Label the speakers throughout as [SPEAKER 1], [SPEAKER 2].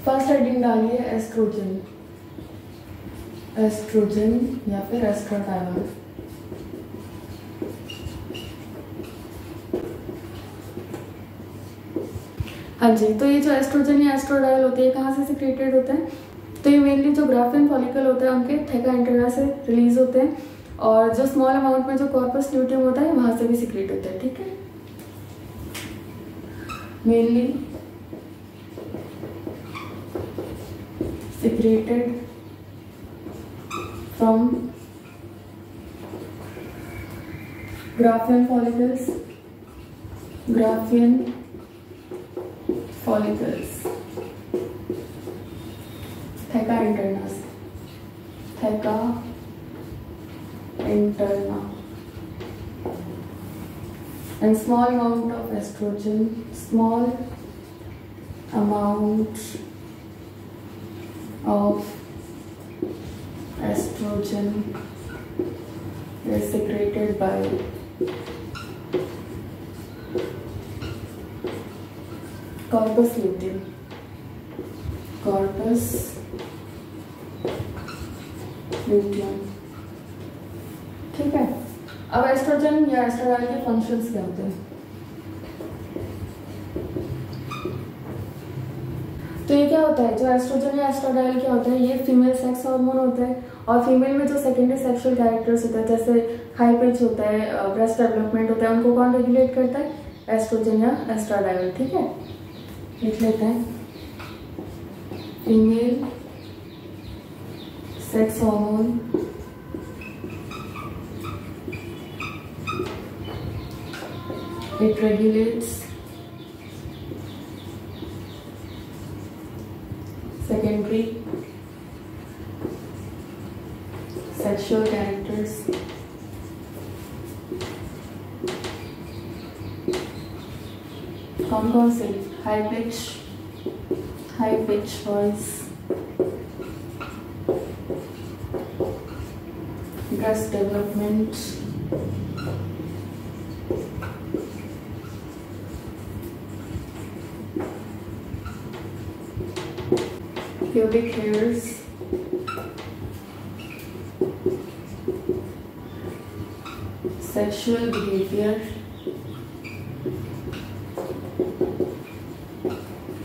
[SPEAKER 1] First heading डालिए oestrogen, oestrogen या फिर एस्ट्राडायोल। हाँ जी, तो ये जो एस्ट्रोजन या एस्ट्राडायोल होते हैं कहाँ से सिक्रेटेड होते हैं? तो ये मेनली जो ग्राफियन फॉलिकल होता है उनके थेका इंटरना से रिलीज होते हैं, और जो स्मॉल अमाउंट में जो कॉर्पस ल्यूटियम होता है वहां से भी सिक्रेट होता है। ठीक है, mainly secreted from Graafian follicles, Graafian follicles, theca interna से, theca interna, and small amount of estrogen, small amount of estrogen is secreted by corpus luteum, corpus luteum। ठीक है, अब एस्ट्रोजन या एस्ट्राडायोल के फंक्शंस क्या होते हैं? तो ये क्या होता है, जो एस्ट्रोजन या एस्ट्राडायोल क्या होता है, ये फीमेल सेक्स हार्मोन होता है, और फीमेल में जो सेकेंडरी सेक्सुअल कैरेक्टर्स होता है जैसे हाई पिच होता है, ब्रेस्ट डेवलपमेंट होता है, उनको कौन रेगुलेट करता है? एस्ट्रोजन या एस्ट्राडायोल। ठीक है, लिख लेते हैं, female sex hormone it regulates secondary sexual characters कौन से? High pitch voice, breast development, pubic hairs, sexual behavior,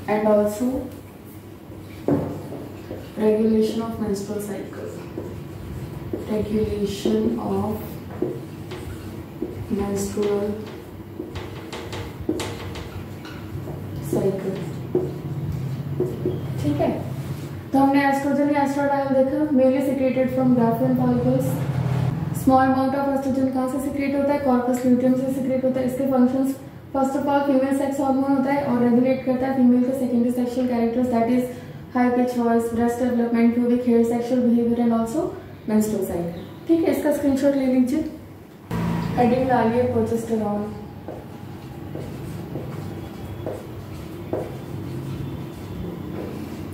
[SPEAKER 1] and also regulation of menstrual cycle, regulation of menstrual cycle। ठीक है, तो हमने एस्ट्रोजन या एस्ट्राडायोल देखा, mainly secreted from Graafian follicles. Small amount of oestrogen कहाँ से सिक्रेट होता है? कॉर्पस ल्यूटियम से सिक्रेट होता है। इसके functions, first of all female sex hormone होता है और रेगुलेट करता है फीमेल के secondary sexual characters, that is high pitch voice, breast development, pubic hair, sexual behaviour and also menstrual cycle. ठीक है, इसका स्क्रीनशॉट ले लीजिए। हेडिंग डालिए प्रोजेस्टेरॉन।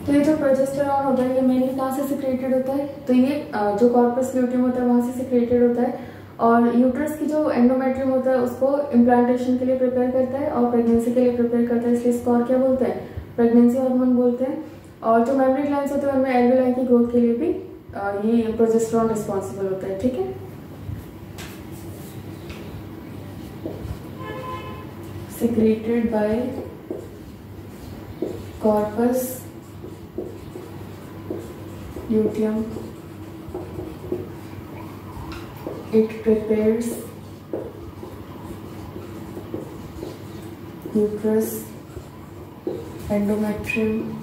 [SPEAKER 1] तो ये जो प्रोजेस्टेरॉन होता है ये मेनली कहाँ से सिक्रेटेड होता है? तो ये जो कॉर्पस ल्यूटियम होता है वहाँ से सिक्रेटेड होता है, और यूट्रस की जो एंडोमेट्रियम होता है उसको इम्प्लांटेशन के लिए प्रिपेयर करता है और प्रेगनेंसी के लिए प्रिपेयर करता है, इसलिए इसको और क्या बोलते हैं? प्रेगनेंसी हार्मोन बोलते हैं। और जो मेमोरी ग्लैंड्स होते हैं उनमें एल्विलाई की ग्रोथ के लिए भी ये प्रोजेस्टेरॉन रिस्पॉन्सिबल होता है। ठीक है, secreted by corpus luteum, it prepares uterus, endometrium,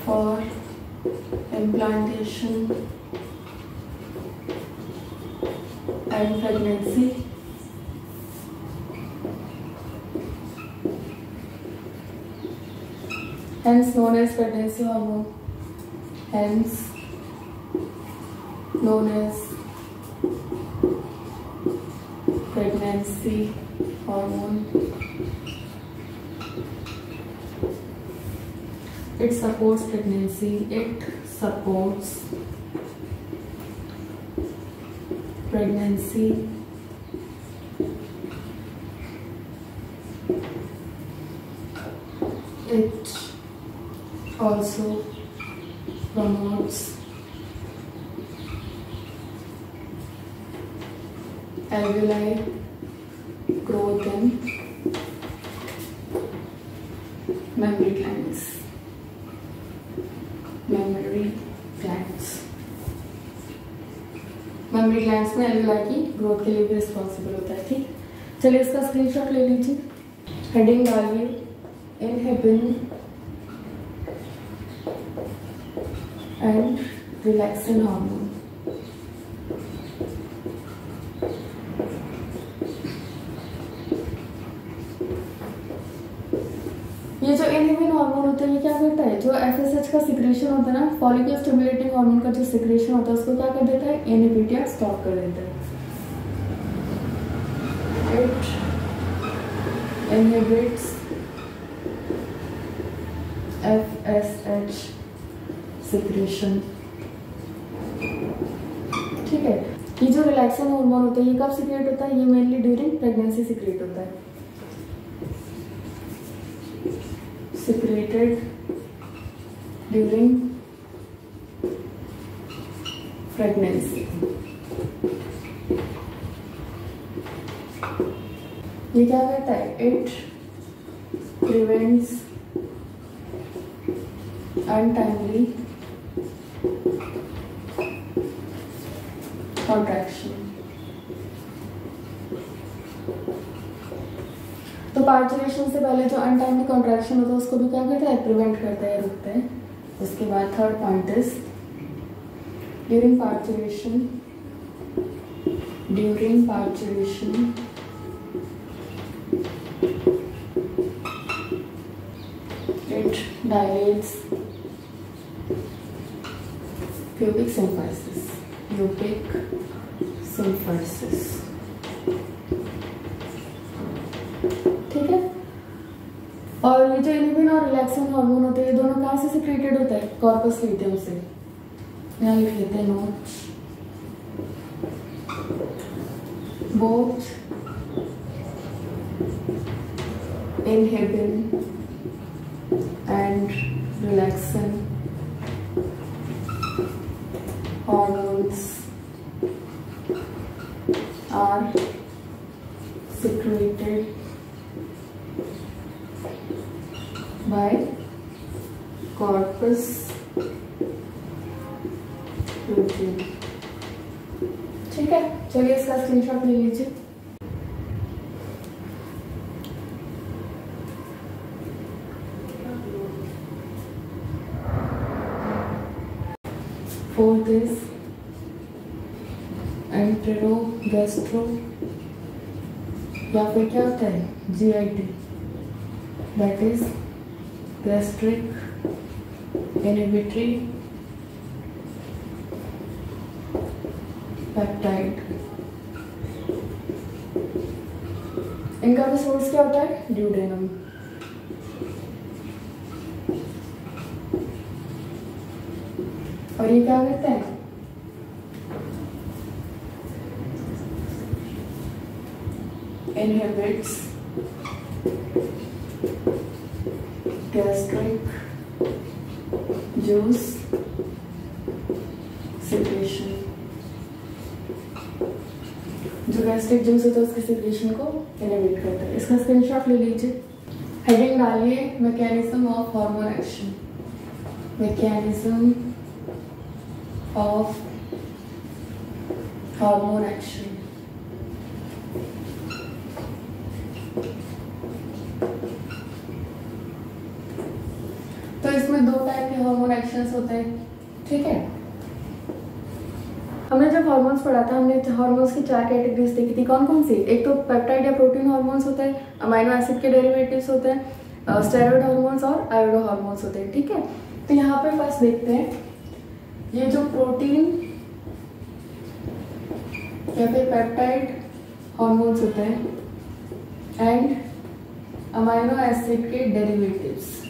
[SPEAKER 1] for implantation and pregnancy, hence known as pregnancy hormone, hence known as pregnancy hormone। It supports pregnancy, it supports pregnancy It also promotes alveoli growth in memory glands. Mammary glands में alveoli की growth के लिए भी responsible होता है। ठीक, चलिए इसका स्क्रीनशॉट ले लीजिए, हेडिंग डालिए इनहिबिन एंड रिलैक्सिन हार्मोन। ये जो इनहिबिन हार्मोन होता है ये क्या करता है, जो एफएसएच का सिक्रेशन होता है ना, फॉलिकल स्टिमुलेटिंग हार्मोन का जो सिक्रेशन होता है उसको क्या कर देता है, इनहिबिट या स्टॉप कर देता है। It inhibits FSH secretion. ठीक है, ये जो रिलैक्सिन हार्मोन होता है ये कब सिक्रेट होता है, ये मेनली ड्यूरिंग प्रेगनेंसी सिक्रेट होता है। Secreted during pregnancy। ये क्या करता है, इट प्रिवेंट्स अनटाइमली कॉन्ट्रैक्शन। तो पार्चुरेशन से पहले जो अनटाइमली कॉन्ट्रैक्शन होता है उसको भी क्या करता है, प्रिवेंट करता है, रुकता है। उसके बाद third point is during parturition it dilates pubic symphysis। ठीक है, और ये जो इनहिबिन और रिलैक्सिन हार्मोन होते हैं ये दोनों कहाँ से सिक्रेटेड होता है, कॉर्पस ल्यूटियम से। यहाँ लिख लेते हैं note, both inhibin and relaxin hormones are secreted by corpus luteum। ठीक है, चलिए इसका स्क्रीनशॉट ले लीजिए। फोर्थ इज एंटेरोगैस्ट्रो या फिर क्या होता है, GIT, that is gastric inhibitory peptide. इनका भी सोर्स क्या होता है, ड्यूडेनम। और ये क्या करते हैं, inhibits gastric juice secretion। जो गैस्ट्रिक जूस होता है उसके सिक्रेशन को इनहिबिट करता है। इसका स्क्रीनशॉट ले लीजिए, हेडिंग डालिए mechanism of hormone action. Mechanism of hormone action. तो इसमें दो टाइप के हार्मोन एक्शंस होते हैं। ठीक है, हमने जब हार्मोन्स पढ़ा था हमने हार्मोन्स की 4 कैटेगरीज देखी थी। कौन कौन सी, एक तो पेप्टाइड या प्रोटीन हार्मोन्स होते हैं, अमाइनो एसिड के डेरिवेटिव्स होते हैं, स्टेरॉइड हार्मोन्स और आयोडो हार्मोन्स होते हैं। ठीक है, तो यहाँ पे फर्स्ट देखते हैं ये जो प्रोटीन या फिर पेप्टाइड हार्मोन्स होते हैं एंड अमाइनो एसिड के डेरिवेटिव्स।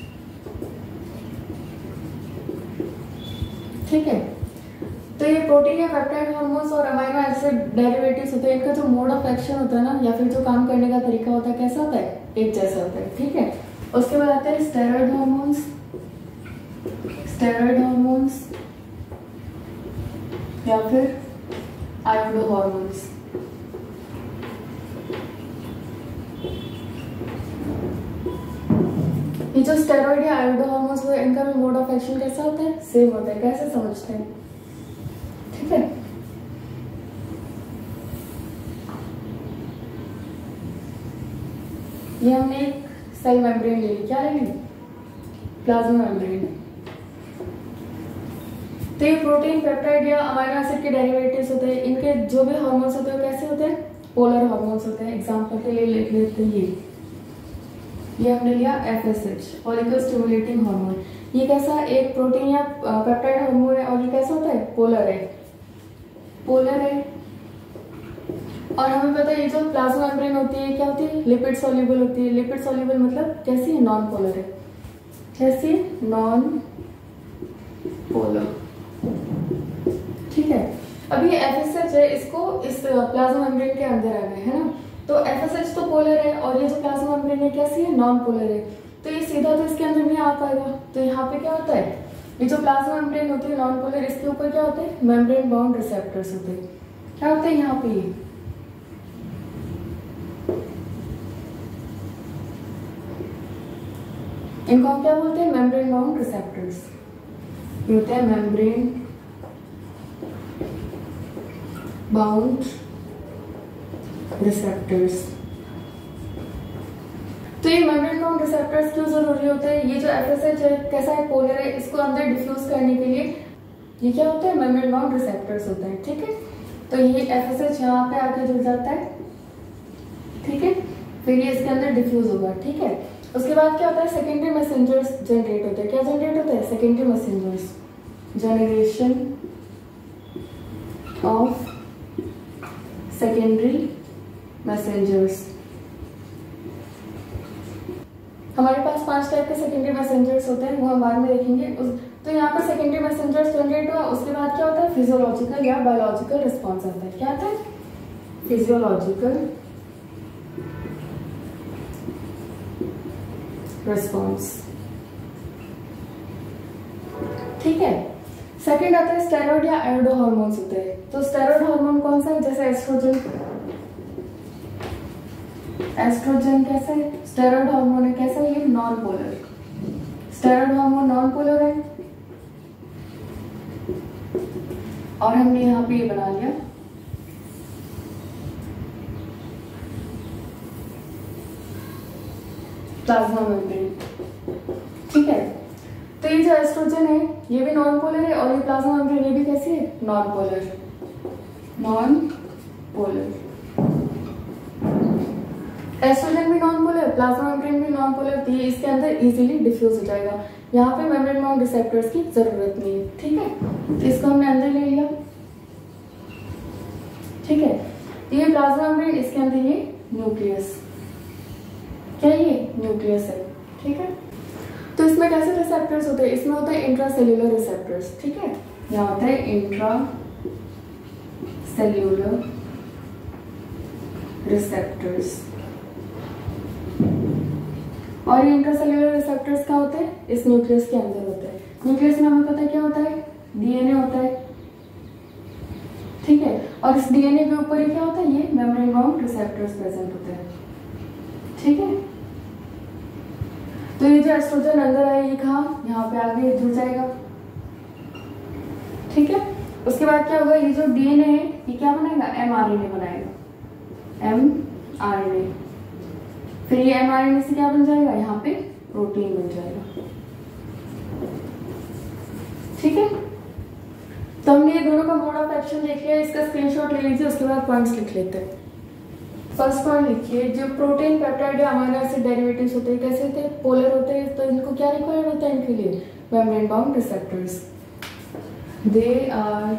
[SPEAKER 1] ठीक है, तो ये प्रोटीन या पेप्टाइड हार्मोन्स और अमाइनो एसिड डेरिवेटिव्स होते हैं, इनका जो मोड ऑफ एक्शन होता है ना, या फिर जो काम करने का तरीका होता है, कैसा होता है? एक जैसा होता है, ठीक है। उसके बाद आते हैं स्टेरॉइड हार्मोन्स या फिर आयोडो हार्मोन्स। ये जो स्टेरॉइड या आयोडो हार्मोन्स हुए, इनका भी मोड ऑफ एक्शन कैसा होता है? सेम होता है। कैसे समझते हैं? ठीक है, ये हमने एक सेल मेम्ब्रेन ले ली, क्या लेंगे? Plasma membrane. तो ये प्रोटीन, पेप्टाइड या अमाइनो एसिड के डेरिवेटिव्स होते हैं, इनके जो भी हार्मोन्स होते हैं कैसे होते हैं? पोलर हार्मोन्स होते हैं। एग्जांपल के लिए लिख लेते हैं ये हमने लिया FSH, फॉलिकल स्टिमुलेटिंग हार्मोन। ये कैसा? एक प्रोटीन या पेप्टाइड हार्मोन है और ये कैसा होता है? पोलर है। और हमें पता है ये जो प्लाज्मा मेम्ब्रेन होती है क्या होती है? लिपिड सॉल्युबल होती है। लिपिड सॉल्युबल मतलब कैसी है? नॉन पोलर है। कैसी? नॉन पोलर, ठीक है। अब ये FSH है, इसको इस प्लाज्मा मेम्ब्रेन के अंदर आ गए, है ना। तो FSH तो पोलर है और ये जो प्लाज्मा मेम्ब्रेन है कैसी है? नॉन पोलर है। तो ये सीधा तो इसके अंदर नहीं आ पाएगा। तो यहाँ पे क्या होता है? ये जो प्लाज्मा मेम्ब्रेन होती है नॉन पोलर, इसके ऊपर क्या होते हैं? मेम्ब्रेन बाउंड रिसेप्टर्स होते हैं। क्या होते हैं यहाँ पे? इनको हम क्या बोलते हैं? Membrane bound receptors. ये होते हैं मेम्ब्रेन बाउंड रिसेप्टर्स। तो ये मेम्ब्रेन बाउंड रिसेप्टर्स क्यों जरूरी होते हैं? ये जो FSH है कैसा है? पोलर है। इसको अंदर डिफ्यूज करने के लिए ये क्या होता है? मेम्ब्रेन बाउंड रिसेप्टर्स होते हैं, ठीक है। तो ये FSH यहाँ पे आके जुड़ जाता है, ठीक है। फिर ये इसके अंदर डिफ्यूज होगा, ठीक है। उसके बाद क्या होता है? सेकेंडरी मैसेंजर्स जनरेट होते हैं। क्या जनरेट होता है? Secondary messengers, generation of secondary messengers. हमारे पास 5 टाइप के सेकेंडरी मैसेंजर्स होते हैं, वो हम बाद में देखेंगे। तो यहाँ पर सेकेंडरी मैसेंजर्स जनरेट हुआ, उसके बाद क्या होता है? फिजियोलॉजिकल या बायोलॉजिकल रिस्पॉन्स आता है। क्या आता है? फिजियोलॉजिकल रिस्पॉन्स, ठीक है। सेकेंड आता है स्टेरॉइड या आयोडो हार्मोन्स होते हैं। तो स्टेरॉइड हार्मोन कौन सा है? जैसे एस्ट्रोजन कैसा है? स्टेरॉइड हार्मोन है, कैसा है? ये non polar. Steroid hormone non polar है और हमने यहाँ पे ये बना लिया प्लाज्मा मेम्ब्रेन, ठीक है। तो ये जो एस्ट्रोजन है ये भी नॉन पोलर है और ये प्लाज्मा मेम्ब्रेन ये भी कैसी है? Non polar. एस्ट्रोजन भी नॉन पोलर, प्लाज्मा मेम्ब्रेन भी नॉन पोलर, तो ये इसके अंदर इजीली डिफ्यूज हो जाएगा। यहाँ पे मेम्ब्रेन बाउंड रिसेप्टर्स की जरूरत नहीं है, ठीक है। तो इसको हमने अंदर ले लिया, ठीक है। ये प्लाज्मा मेम्ब्रेन, इसके अंदर ये न्यूक्लियस, क्या ये? न्यूक्लियस है, ठीक है। तो इसमें कैसे रिसेप्टर्स होते हैं? इसमें होता है इंट्रासेल्यूलर रिसेप्टर्स, ठीक है। यहाँ होता है इंट्रासेल्यूलर रिसेप्टर्स और ये इंट्रासेल्यूलर रिसेप्टर्स क्या होते हैं? इस न्यूक्लियस के अंदर होते हैं। न्यूक्लियस में हमें पता है क्या होता है? DNA होता है, ठीक है। और इस DNA के ऊपर ही क्या होता है? ये मेम्ब्रेन बाउंड रिसेप्टर्स प्रेजेंट होते हैं, ठीक है। तो ये जो एस्ट्रोजन अंदर है ये कहाँ? यहाँ पे आगे जुड़ जाएगा, ठीक है। उसके बाद क्या होगा? ये जो DNA है ये क्या बनाएगा? mRNA बनाएगा, mRNA। फिर ये mRNA से क्या बन जाएगा? यहाँ पे प्रोटीन बन जाएगा, ठीक है। तो हमने ये दोनों का मोड ऑफ एक्शन देख लिया, इसका स्क्रीनशॉट ले लीजिए, उसके बाद पॉइंट्स लिख लेते हैं। फर्स्ट पॉइंट लिखिए, जो प्रोटीन, पेप्टाइड या अमीनो एसिड डेरिवेटिव्स होते हैं कैसे होते हैं? पोलर होते हैं। तो इनको क्या रिक्वायर्ड होता है इनके लिए? Membrane bound receptors, they are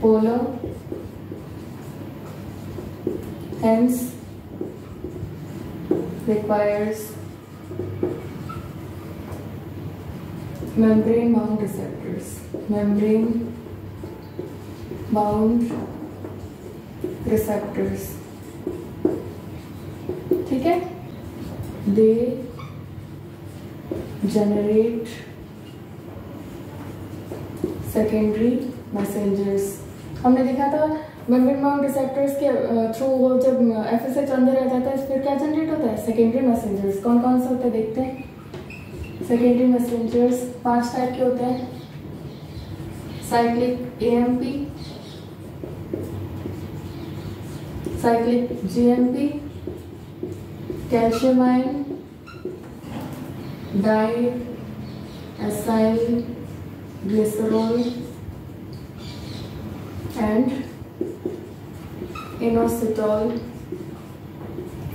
[SPEAKER 1] polar, hence requires membrane bound receptors, membrane bound receptors, ठीक है, they generate secondary messengers। हमने देखा था मेम्ब्रेन बाउंड रिसेप्टर्स के थ्रू वो जब FSH अंदर रह जाता है फिर क्या जनरेट होता है, सेकेंडरी मैसेंजर्स। कौन कौन से होते हैं देखते हैं। सेकेंडरी मैसेंजर्स 5 टाइप के होते हैं, cyclic AMP, cyclic GMP, calcium ion, diacylglycerol and inositol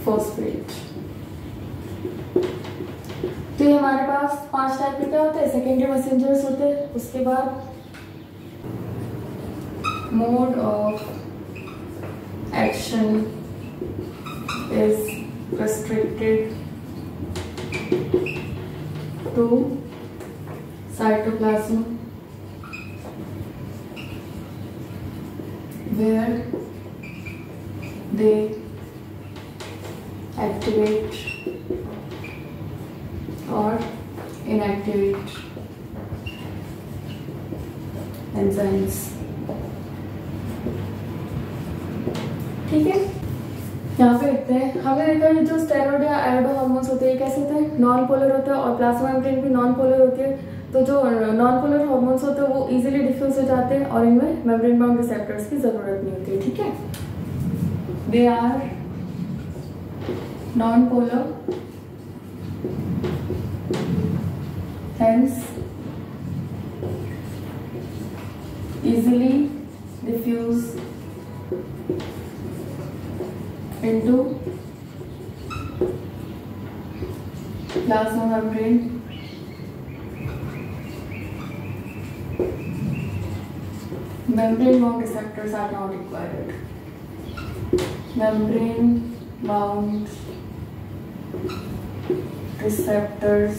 [SPEAKER 1] phosphate. तो ये हमारे पास 5 टाइप के क्या होते हैं, सेकेंडरी मैसेंजर्स होते हैं। उसके बाद mode of action is restricted to cytoplasm where they activate or inactivate enzymes। ठीक है, यहाँ पे देखते हैं। हमने देखा है जो स्टेरॉइड या एरोडो हार्मोन्स होते हैं कैसे होते हैं, नॉन पोलर होते हैं और प्लाज्मा मेम्ब्रेन भी नॉन पोलर होती है। तो जो नॉन पोलर हार्मोन्स होते हैं वो इजीली डिफ्यूज हो जाते हैं और इनमें मेम्ब्रेन बाउंड रिसेप्टर्स की जरूरत नहीं होती है। ठीक है, they are non polar, hence easily diffuse into plasma membrane membrane bound receptors are not required, membrane bound receptors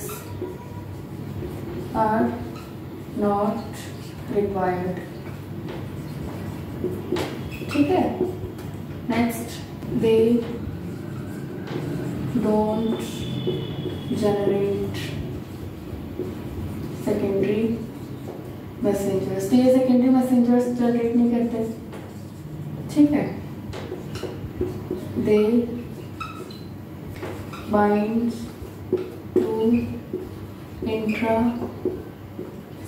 [SPEAKER 1] are not required। ठीक है, next, they don't generate secondary messengers. तो ये सेकेंडरी मैसेंजर्स जनरेट नहीं करते। ठीक है, they bind to intra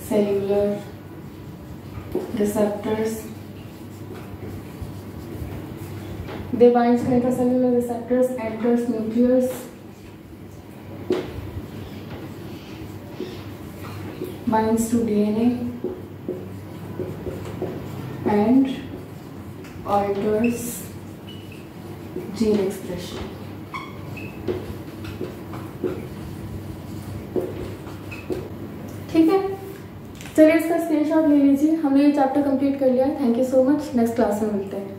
[SPEAKER 1] cellular receptors, they bind to intracellular receptors, enters nucleus, binds to DNA and alters gene expression। ठीक है, चलिए इसका स्क्रीनशॉट ले लीजिए। हमने ये चैप्टर कंप्लीट कर लिया है। Thank you so much, next class में मिलते हैं।